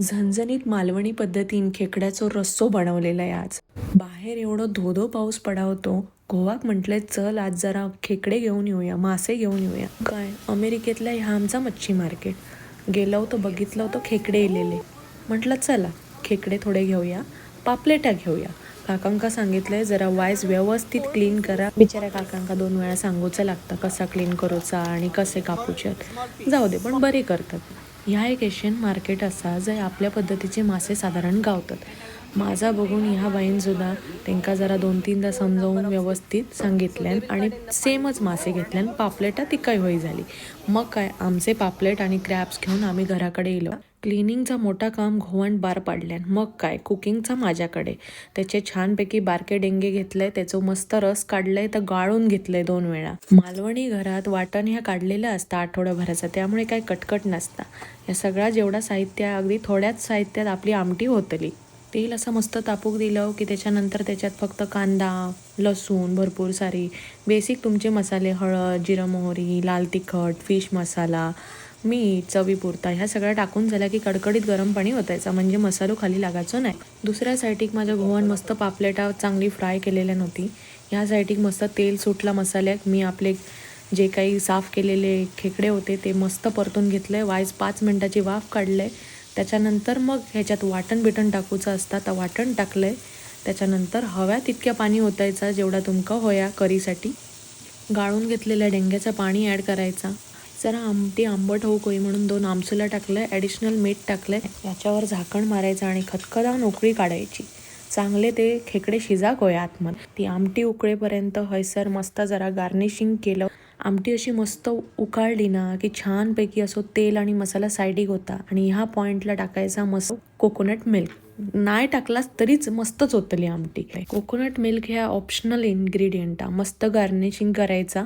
झणझणीत मालवणी पद्धतीन खेकड्याचो रस्सो बनवलेला आहे आज. बाहेर एवढं धोधो पाऊस पडावतो. गोवाक म्हटलंय चल आज जरा खेकडे घेऊन येऊया, मासे घेऊन येऊया. काय अमेरिकेतला ह्या आमचा मच्छी मार्केट. गेलो होतो, बघितलं होतं खेकडे इलेले. म्हटलं चला खेकडे थोडे घेऊया, पापलेटा घेऊया. काकांका सांगितलंय जरा वायस व्यवस्थित क्लीन करा. बिचाऱ्या काकांका 2 वेळा सांगूचं लागतं कसा क्लीन करूचा आणि कसे कापूचे. जाऊ दे पण बरे करतात. ह्या एक एशियन मार्केट असा जय आपल्या पद्धतीचे मासे साधारण गावतात. माझा बघून ह्या बाईन सुद्धा त्यांका जरा 2-3दा समजावून व्यवस्थित सांगितल्यान आणि सेमच मासे घेतल्यान पापलेटा तिकाय होई झाली. मग काय आमचे पापलेट आणि क्रॅब्स घेऊन आम्ही घराकडे येलो. क्लिनिंगचा मोठा काम घोवण बार पाडल्यान. मग काय कुकिंगचा माझ्याकडे. त्याचे छानपैकी बारके डेंगे घेतले, त्याचं मस्त रस काढलंय तर गाळून घेतलंय 2 वेळा. मालवणी घरात वाटण ह्या काढलेलं असतं आठवड्याभराचा, त्यामुळे काही कटकट नसता. या सगळा जेवढा साहित्य आहे अगदी थोड्याच साहित्यात आपली आमटी होतली. तेल असं मस्त तापूक दिलं की त्याच्यानंतर त्याच्यात फक्त कांदा, लसूण भरपूर सारी, बेसिक तुमचे मसाले हळद, जिरं मोहरी, लाल तिखट, फिश मसाला, मीठ चवीपुरता ह्या सगळ्या टाकून झाल्या की कडकडीत गरम पाणी ओतायचा, म्हणजे मसालो खाली लागायचो नाही. दुसऱ्या साईडीक माझ्या घोवान मस्त पापलेटा चांगली फ्राय केलेल्या नव्हती. ह्या साईडीक मस्त तेल सुटला मसाल्याक. मी आपले जे काही साफ केलेले खेकडे होते ते मस्त परतून घेतले. वाईस 5 मिनिटाची वाफ काढले. त्याच्यानंतर मग ह्याच्यात वाटण बिटण टाकूचं असतं तर वाटण टाकलंय. त्याच्यानंतर हव्या तितक्या पाणी ओतायचा जेवढा तुमका होया करीसाठी. गाळून घेतलेल्या डेंग्याचं पाणी ॲड करायचा. जरा आमटी आंबट होऊ कोई म्हणून 2 आमसुला टाकलंय, ॲडिशनल मीठ टाकलंय. याच्यावर झाकण मारायचं आणि खतखदावून उकळी काढायची. चांगले ते खेकडे शिजाक होय आतमध्ये. ती आमटी उकळेपर्यंत हयसर मस्त जरा गार्निशिंग केलं. आमटी अशी मस्त उकाळली ना की छानपैकी असो तेल आणि मसाला साईडिक होता. आणि ह्या पॉइंटला टाकायचा मस्त कोकोनट मिल्क. नाही टाकलास तरीच मस्तच होतली आमटी. कोकोनट मिल्क ह्या ऑप्शनल इन्ग्रेडियंट आहे. मस्त गार्निशिंग करायचा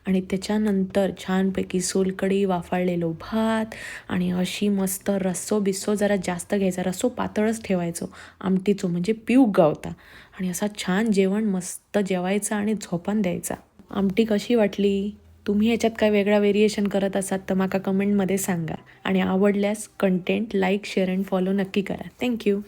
आणि त्याच्यानंतर छानपैकी सोलकढी, वाफाळलेलो भात आणि अशी मस्त रस्सो बिस्सो जरा जास्त घ्यायचा. रस्सो पातळच ठेवायचो आमटीचो, म्हणजे पिऊक गावता. आणि असा छान जेवण मस्त जेवायचा आणि झोपान द्यायचा. आमटी कशी वाटली? तुम्ही ह्याच्यात काय वेगळा व्हेरिएशन करत असाल तर माका कमेंटमध्ये सांगा. आणि आवडल्यास content like, share and follow नक्की करा. थँक्यू.